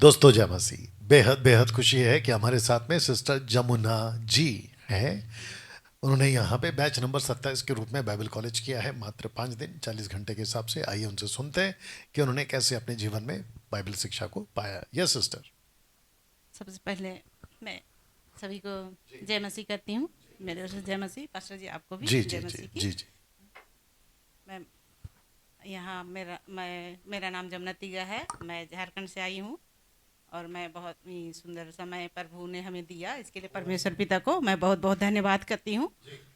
दोस्तों जय मसीह। बेहद बेहद खुशी है कि हमारे साथ में सिस्टर जमुना जी हैं। उन्होंने यहाँ पे बैच नंबर 27 के रूप में बाइबल कॉलेज किया है। मात्र 5 दिन 40 घंटे के हिसाब से। आइए उनसे सुनते हैं कि उन्होंने कैसे अपने जीवन में बाइबल शिक्षा को पाया। Yes sister. सबसे पहले मैं सभी को जय मसीह करती हूँ। मेरे ओर से जय मसीह। पास्टर जी आपको भी जी जय जी जी मसीह की। जी जी। मैं यहाँ मेरा नाम जमुना तिगा है। मैं झारखंड से आई हूँ और मैं बहुत ही सुंदर समय प्रभु ने हमें दिया। इसके लिए परमेश्वर पिता को मैं बहुत बहुत धन्यवाद करती हूँ।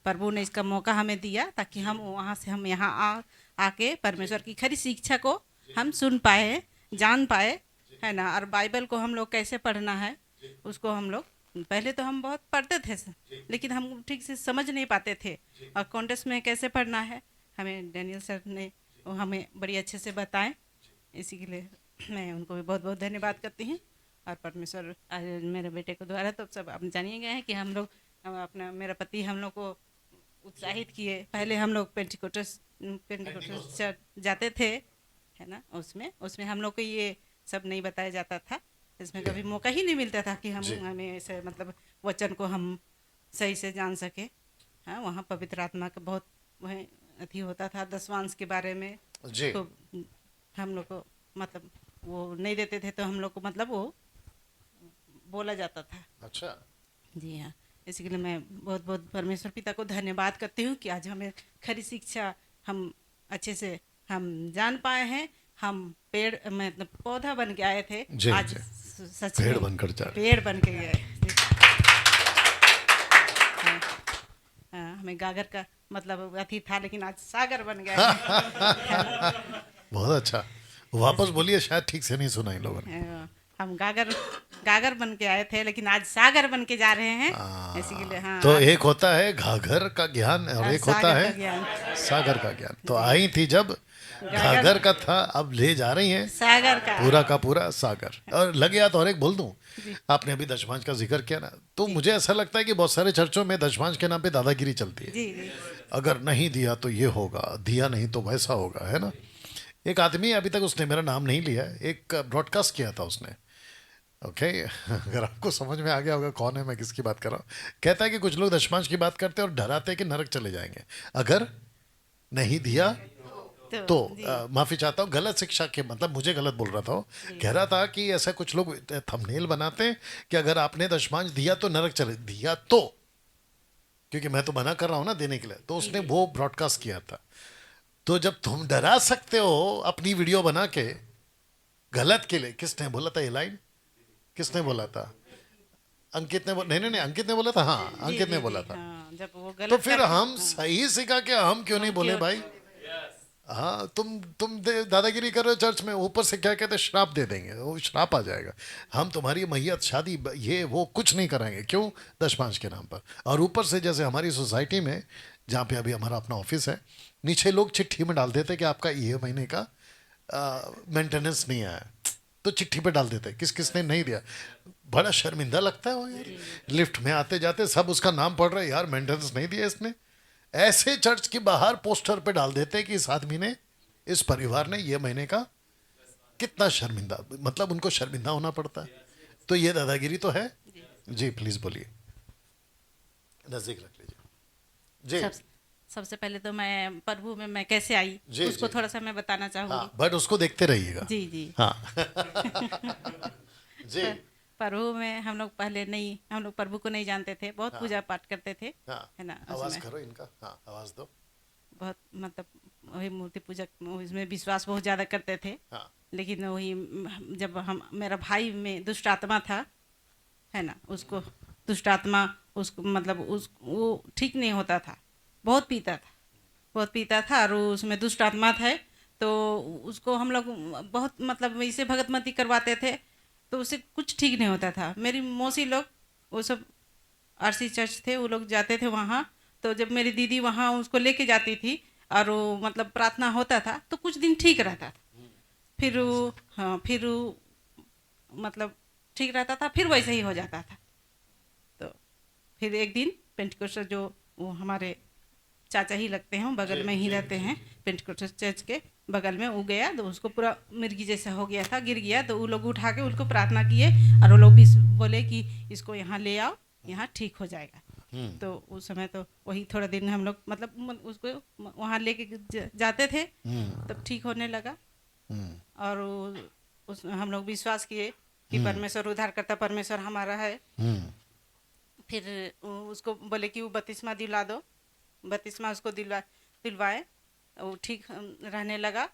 प्रभु ने इसका मौका हमें दिया ताकि हम वहाँ से हम यहाँ आके परमेश्वर की खरी शिक्षा को हम सुन पाए, जान पाए, है ना। और बाइबल को हम लोग कैसे पढ़ना है उसको हम लोग पहले तो हम बहुत पढ़ते थे लेकिन हम ठीक से समझ नहीं पाते थे। और कॉन्टेक्स्ट में कैसे पढ़ना है हमें डैनियल सर ने वो हमें बड़ी अच्छे से बताएं। इसी के लिए मैं उनको भी बहुत बहुत धन्यवाद करती हूँ। और परमेश्वर आज मेरे बेटे को द्वारा तो सब आप जानिए गए हैं कि हम लोग अपना मेरा पति हम लोग को उत्साहित किए। पहले हम लोग पेंटिकोस्टल चर्च जाते थे, है ना। उसमें उसमें हम लोग को ये सब नहीं बताया जाता था। इसमें कभी मौका ही नहीं मिलता था कि हम जी हमें ऐसे मतलब वचन को हम सही से जान सके। हाँ, वहाँ पवित्र आत्मा का बहुत वही अथी होता था। दसवांश के बारे में जी। खूब हम लोग को मतलब वो नहीं देते थे तो हम लोग को मतलब वो बोला जाता था। अच्छा। जी हाँ। इसी के लिए मैं बहुत बहुत परमेश्वर पिता को धन्यवाद करती हूँ कि आज हमें खरी शिक्षा हम अच्छे से हम जान पाए हैं। हम पेड़ मतलब पौधा बन के आए थे, जी आज जी। सच पेड़ में बनकर जा रहे। पेड़ बन के गए। हाँ, हाँ, हमें गागर का मतलब अथी था लेकिन आज सागर बन गया है। बहुत अच्छा। वापस इसी के बोलिए, शायद ठीक से नहीं सुना इन लोगों ने। हम गागर गागर बन के आए थे लेकिन आज सागर बन के जा रहे हैं। इसी के लिए हाँ तो आज एक होता है घाघर का ज्ञान और एक होता सागर है का ज्ञान। सागर का ज्ञान। तो जी आई थी जब गागर घाघर का था, अब ले जा रही हैं सागर का। पूरा का पूरा सागर। और लगे याद और एक बोल दूं, जी आपने अभी दशमांश का जिक्र किया ना, तो जी मुझे ऐसा लगता है कि बहुत सारे चर्चों में दशमांश के नाम पे दादागिरी चलती है। जी जी अगर नहीं दिया तो ये होगा, दिया नहीं तो वैसा होगा, है ना। एक आदमी, अभी तक उसने मेरा नाम नहीं लिया, एक ब्रॉडकास्ट किया था उसने। ओके अगर आपको समझ में आ गया होगा कौन है, मैं किसकी बात कर रहा हूँ। कहता है कि कुछ लोग दशमांश की बात करते हैं और डराते हैं कि नरक चले जाएंगे अगर नहीं दिया तो तो। जी माफी चाहता हूँ, गलत शिक्षा के मतलब मुझे गलत बोल रहा था वो। जी कह रहा था कि ऐसा कुछ लोग थंबनेल बनाते हैं कि अगर आपने दशमांश दिया तो नरक चले, दिया तो, क्योंकि मैं तो मना कर रहा हूँ ना देने के लिए, तो जी उसने जी वो ब्रॉडकास्ट किया था। तो जब तुम डरा सकते हो अपनी वीडियो बना के गलत के लिए, किसने बोला था ये लाइन, किसने बोला था? अंकित ने नहीं नहीं नहीं, अंकित ने बोला था, हाँ जी अंकित ने जी बोला जी था। हाँ, जब वो तो गलत फिर करके हम हाँ सही सिखा के हम क्यों नहीं हम बोले क्यों। भाई? हाँ, तुम दादागिरी कर रहे हो चर्च में, ऊपर से क्या कहते हैं, श्राप दे देंगे, वो श्राप आ जाएगा। हम तुम्हारी मैयत शादी ये वो कुछ नहीं कराएंगे, क्यों? दशमांश के नाम पर। और ऊपर से जैसे हमारी सोसाइटी में, जहाँ पे अभी हमारा अपना ऑफिस है, नीचे लोग चिट्ठी में डाल देते कि आपका ये महीने का मेंटेनेंस नहीं आया, तो चिट्ठी पे डाल देते किस किसने नहीं दिया। बड़ा शर्मिंदा लगता है वो यार। जी लिफ्ट में आते जाते सब उसका नाम पढ़ रहे हैं, यार मेंटेनेंस नहीं दिया इसने। ऐसे चर्च के बाहर पोस्टर पे डाल देते कि इस आदमी ने, इस परिवार ने ये महीने का, कितना शर्मिंदा, मतलब उनको शर्मिंदा होना पड़ता है। तो ये दादागिरी तो है। जी जी प्लीज बोलिए, नजदीक रख लीजिए। जी सब सबसे पहले तो मैं प्रभु में मैं कैसे आई जी उसको जी। थोड़ा सा मैं बताना हाँ, चाहूँगी। बट उसको देखते रहिएगा। जी जी हाँ जी। पर प्रभु में हम लोग पहले नहीं, हम लोग प्रभु को नहीं जानते थे। बहुत हाँ पूजा पाठ करते थे, हाँ। है ना। आवाज उसमें करो इनका, हाँ आवाज दो। बहुत मतलब वही मूर्ति पूजा उसमें विश्वास बहुत ज़्यादा करते थे। हाँ लेकिन वही जब हम मेरा भाई में दुष्ट आत्मा था, है ना, उसको दुष्ट आत्मा उसको मतलब उस वो ठीक नहीं होता था। बहुत पीता था, बहुत पीता था और उसमें दुष्ट आत्मा था। तो उसको हम लोग बहुत मतलब इसे भगतमती करवाते थे तो उससे कुछ ठीक नहीं होता था। मेरी मौसी लोग वो सब आरसी चर्च थे, वो लोग जाते थे वहाँ। तो जब मेरी दीदी वहाँ उसको लेके जाती थी और वो मतलब प्रार्थना होता था तो कुछ दिन ठीक रहता था। फिर हाँ फिर मतलब ठीक रहता था, फिर वैसे ही हो जाता था। तो फिर एक दिन पेंटिकोस्टल जो वो हमारे चाचा ही लगते हैं, बगल में ही रहते हैं, पेंटिकोस्टल चर्च के बगल में। वो गया तो उसको पूरा मिर्गी जैसा हो गया था, गिर गया, तो वो लोग उठा के उसको प्रार्थना किए और वो लोग भी बोले कि इसको यहाँ ले आओ, यहाँ ठीक हो जाएगा। तो उस समय तो वही थोड़ा दिन हम लोग मतलब उसको वहाँ लेके जाते थे, तब ठीक होने लगा। और उस हम लोग विश्वास किए कि परमेश्वर उद्धार करता, परमेश्वर हमारा है। फिर उसको बोले कि वो बपतिस्मा दिला दो, बपतिस्मा उसको दिलवाए, वो ठीक रहने लगा।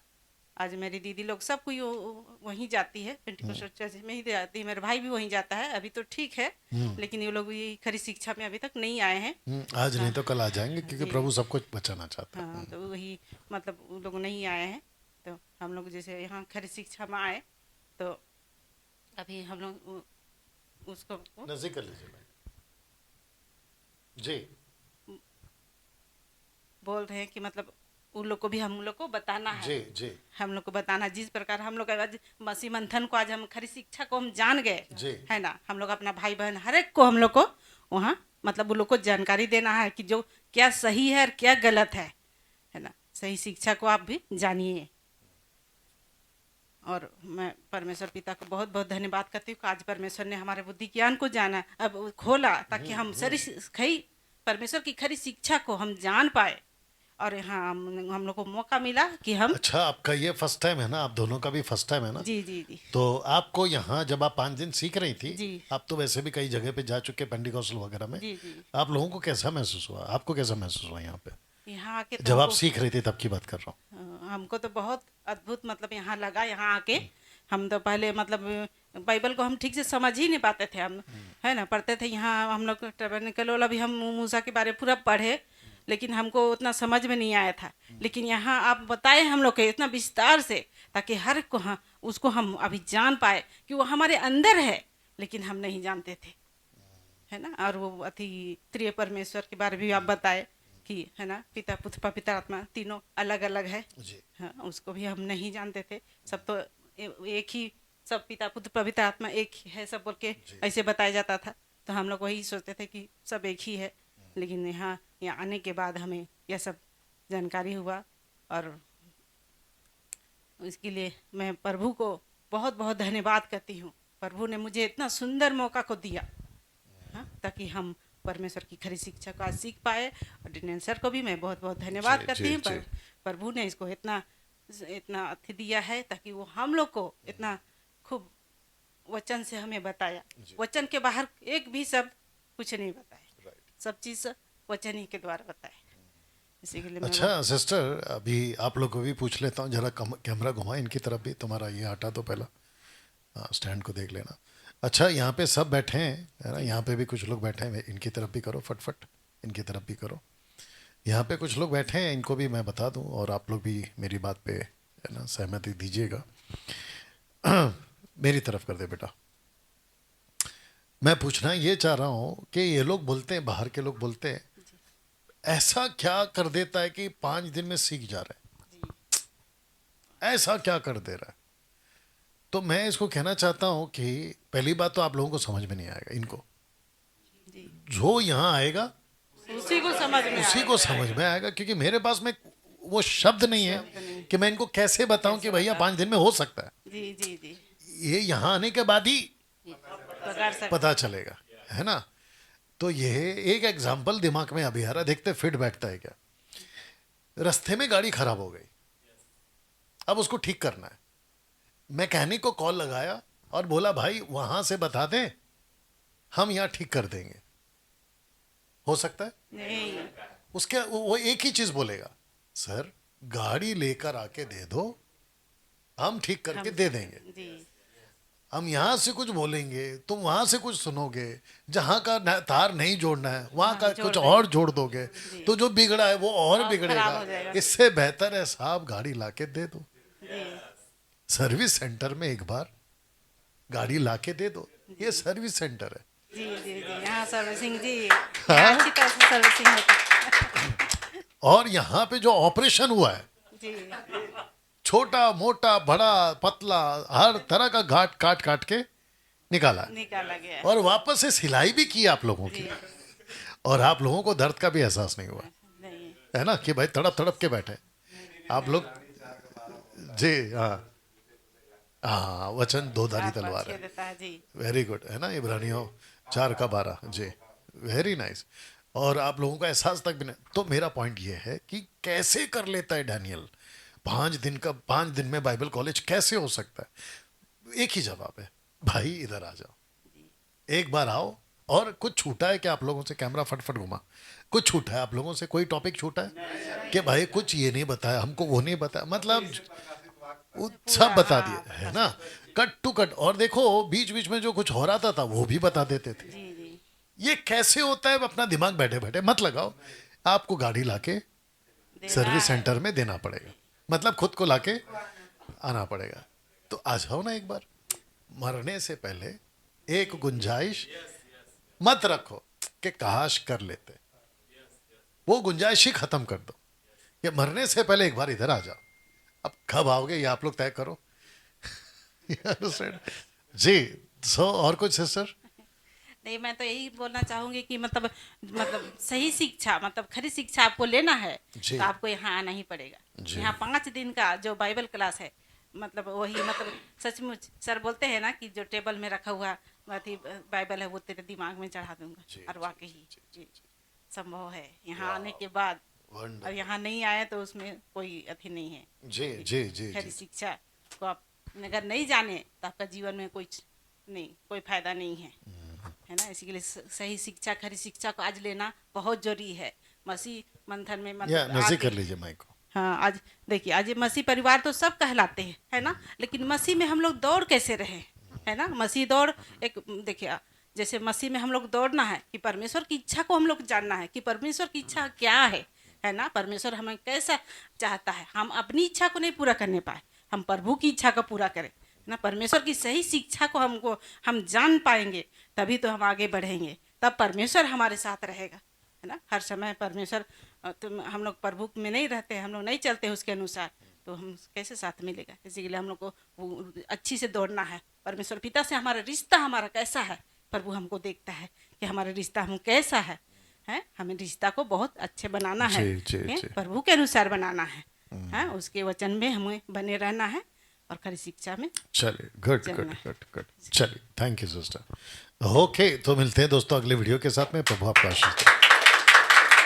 आज मेरी दीदी लोग सब कोई वहीं जाती है, पेंटिकोस्टल चर्च में ही जाती है, मेरा भाई भी वहीं जाता है। अभी तो ठीक है, लेकिन ये लोग ये खरी शिक्षा में अभी तक नहीं आए हैं। आज नहीं तो कल आ जाएंगे, क्योंकि प्रभु सबको बचाना चाहता है। हाँ, तो वही मतलब वो लोग नहीं आए हैं। तो हम लोग जैसे यहाँ खरी शिक्षा में आए, तो अभी हम लोग उसको नजदीक कर लीजिए भाई जी। बोल रहे हैं कि मतलब उन लोग को भी हम लोग को बताना है, जी जी हम लोग को बताना, जिस प्रकार हम लोग आज मसीह मंथन को, आज हम खरी शिक्षा को हम जान गए, है ना। हम लोग अपना भाई बहन हर एक को हम लोग को वहाँ मतलब उन लोग को जानकारी देना है कि जो क्या सही है और क्या गलत है ना। सही शिक्षा को आप भी जानिए। और मैं परमेश्वर पिता को बहुत बहुत धन्यवाद करती हूँ कि आज परमेश्वर ने हमारे बुद्धि ज्ञान को जाना, अब खोला, ताकि हम खरी परमेश्वर की खरी शिक्षा को हम जान पाए। और यहाँ हम लोग को मौका मिला कि हम। अच्छा, आपका ये फर्स्ट टाइम है ना? आप दोनों का भी फर्स्ट टाइम है ना? जी जी जी। तो आपको यहाँ जब आप 5 दिन सीख रही थी, जी। आप तो वैसे भी कई जगह पे जा चुके, पेंटिकोस्टल वगैरह में। जी जी। आप लोगों को कैसा महसूस हुआ? आपको कैसा महसूस हुआ यहाँ पे? यहाँ आके तो जब आप सीख रही थी तब की बात कर रहा हूँ। हमको तो बहुत अद्भुत मतलब यहाँ लगा। यहाँ आके हम तो पहले मतलब बाइबल को हम ठीक से समझ ही नहीं पाते थे हम, है ना। पढ़ते थे यहाँ हम लोग टैबरनेकल वाला भी, हम मूसा के बारे में पूरा पढ़े, लेकिन हमको उतना समझ में नहीं आया था। लेकिन यहाँ आप बताए हम लोग के इतना विस्तार से, ताकि हर को उसको हम अभी जान पाए कि वो हमारे अंदर है, लेकिन हम नहीं जानते थे, है ना। और वो अति त्रिय परमेश्वर के बारे में भी आप बताए कि, है ना, पिता पुत्र पवित्र आत्मा तीनों अलग अलग है जी। हाँ, उसको भी हम नहीं जानते थे। सब तो एक ही, सब पिता पुत्र पवित्र आत्मा एक ही है सब बोल के ऐसे बताया जाता था। तो हम लोग वही सोचते थे कि सब एक ही है, लेकिन यहाँ आने के बाद हमें यह सब जानकारी हुआ। और इसके लिए मैं प्रभु को बहुत बहुत धन्यवाद करती हूँ। प्रभु ने मुझे इतना सुंदर मौका को दिया, हाँ, ताकि हम परमेश्वर की खरी शिक्षा को आज सीख पाए। और डिनेन सर को भी मैं बहुत बहुत धन्यवाद करती हूँ। प्रभु ने इसको इतना अति दिया है, ताकि वो हम लोग को इतना खूब वचन से हमें बताया। वचन के बाहर एक भी शब्द कुछ नहीं बताया, सब चीज़ वचन ही के द्वारा बताए। इसी के लिए अच्छा सिस्टर, अभी आप लोग को भी पूछ लेता हूँ, जरा कैमरा घुमा इनकी तरफ भी, तुम्हारा ये हटा दो पहला, स्टैंड को देख लेना। अच्छा, यहाँ पे सब बैठे हैं, है ना। यहाँ पे भी कुछ लोग बैठे हैं, इनकी तरफ भी करो, फटफट इनकी तरफ भी करो। यहाँ पे कुछ लोग बैठे हैं, इनको भी मैं बता दूं, और आप लोग भी मेरी बात पे, है ना, सहमति दीजिएगा। मेरी तरफ कर दे बेटा। मैं पूछना ये चाह रहा हूँ कि ये लोग बोलते हैं, बाहर के लोग बोलते हैं, ऐसा क्या कर देता है कि 5 दिन में सीख जा रहे हैं? ऐसा क्या कर दे रहा है? तो मैं इसको कहना चाहता हूँ कि पहली बात तो आप लोगों को समझ में नहीं आएगा। इनको जो यहाँ आएगा उसी को समझ में आएगा, क्योंकि मेरे पास में वो शब्द नहीं है कि मैं इनको कैसे बताऊं कि भैया 5 दिन में हो सकता है। जी जी जी। ये यहाँ आने के बाद ही पता चलेगा, है ना। तो ये एक एग्जाम्पल दिमाग में अभी आ रहा, देखते फिट बैठता है क्या। रास्ते में गाड़ी खराब हो गई, अब उसको ठीक करना है। मैकेनिक को कॉल लगाया और बोला भाई वहां से बता दें, हम यहाँ ठीक कर देंगे। हो सकता है नहीं, उसके वो एक ही चीज बोलेगा, सर गाड़ी लेकर आके दे दो, हम ठीक करके दे देंगे। जी। हम यहाँ से कुछ बोलेंगे, तुम वहां से कुछ सुनोगे, जहाँ का तार नहीं जोड़ना है वहां का कुछ और जोड़ दोगे, तो जो बिगड़ा है वो और बिगड़ेगा। इससे बेहतर है साहब गाड़ी लाके दे दो। सर्विस सेंटर में एक बार गाड़ी लाके दे दो, ये सर्विस सेंटर है। जी जी जी, यहाँ सर्विसिंग जी, यहाँ अच्छी तरह से सर्विसिंग होती है। और यहाँ पे जो ऑपरेशन हुआ है जी, छोटा मोटा बड़ा पतला हर तरह का घाट काट काट के निकाला गया और वापस से सिलाई भी की आप लोगों की, और आप लोगों को दर्द का भी एहसास नहीं हुआ। नहीं, है ना, कि भाई तड़प तड़प के बैठे आप लोग। जी हाँ, हाँ वचन दो धारी 4 पर तलवार है। छेद देता है जी। वेरी गुड, है ना, इब्रानियों 4 का 12 जी। Very nice. और आप लोगों का एहसास तक भी नहीं। तो मेरा पॉइंट ये है कि कैसे कर लेता है डैनियल 5 दिन का, 5 दिन में बाइबल कॉलेज कैसे हो सकता है? एक ही जवाब है, भाई इधर आ जाओ, एक बार आओ। और कुछ छूटा है क्या आप लोगों से? कैमरा फटफट घुमा। कुछ छूटा है आप लोगों से? कोई टॉपिक छूटा है कि भाई कुछ ये नहीं बताया हमको, वो नहीं बताया, मतलब वो पूरा सब बता दिए, हाँ है ना, कट टू कट। और देखो बीच बीच में जो कुछ हो रहा था वो भी बता देते थे। जी जी ये कैसे होता है? अपना दिमाग बैठे बैठे मत लगाओ, आपको गाड़ी लाके देना सर्विस है। सेंटर में देना पड़ेगा, मतलब खुद को लाके आना पड़ेगा। तो आ जाओ ना एक बार, मरने से पहले एक गुंजाइश मत रखो कि काश कर लेते, वो गुंजाइश ही खत्म कर दो कि मरने से पहले एक बार इधर आ जाओ। अब कब आओगे ये आप लोग तय करो। जी। सो और कुछ सिस्टर? नहीं, मैं तो यही बोलना चाहूंगी कि मतलब सही शिक्षा, मतलब खरी शिक्षा आपको लेना है जी तो आपको यहाँ आना ही पड़ेगा। जी यहाँ 5 दिन का जो बाइबल क्लास है, मतलब वही, मतलब सचमुच सर बोलते हैं ना कि जो टेबल में रखा हुआ अथी बाइबल है वो तेरे दिमाग में चढ़ा दूंगा। जी और जी वाकई जी जी संभव है यहाँ आने के बाद। और वंडर। यहाँ नहीं आए तो उसमें कोई अथी नहीं है। जी जी जी खरी जी शिक्षा को आप अगर नहीं जाने तो आपका जीवन में कोई फायदा नहीं है ना। इसी के लिए सही शिक्षा, खरी शिक्षा को आज लेना बहुत जरूरी है। मसीह मंथन में या मतलब नजदीक आके, कर लीजिए माइक को। हाँ आज देखिए, आज ये मसीह परिवार तो सब कहलाते हैं, है ना, लेकिन मसीह में हम लोग दौड़ कैसे रहे, है ना। मसीह दौड़ एक, देखिए जैसे मसीह में हम लोग दौड़ना है कि परमेश्वर की इच्छा को हम लोग जानना है कि परमेश्वर की इच्छा क्या है ना। परमेश्वर हमें कैसा चाहता है, हम अपनी इच्छा को नहीं पूरा करने पाए, हम प्रभु की इच्छा को पूरा करें, है ना। परमेश्वर की सही शिक्षा को हम जान पाएंगे, तभी तो हम आगे बढ़ेंगे, तब परमेश्वर हमारे साथ रहेगा, है ना। हर समय परमेश्वर, तो हम लोग प्रभु में नहीं रहते, हम लोग नहीं चलते उसके अनुसार, तो हम कैसे साथ मिलेगा। इसी के लिए हम लोग को वो अच्छी से दौड़ना है। परमेश्वर पिता से हमारा रिश्ता हमारा कैसा है, प्रभु हमको देखता है कि हमारा रिश्ता हम कैसा है। हमें रिश्ता को बहुत अच्छे बनाना है, जी जी जी। प्रभु के अनुसार बनाना है, उसके वचन में हमें बने रहना है और खरी शिक्षा में चलिए, गुड चलना गुड है। Good good. चलिए, थैंक यू सिस्टर। ओके, तो मिलते हैं दोस्तों अगले वीडियो के साथ में। प्रभु आपका आशीष दे।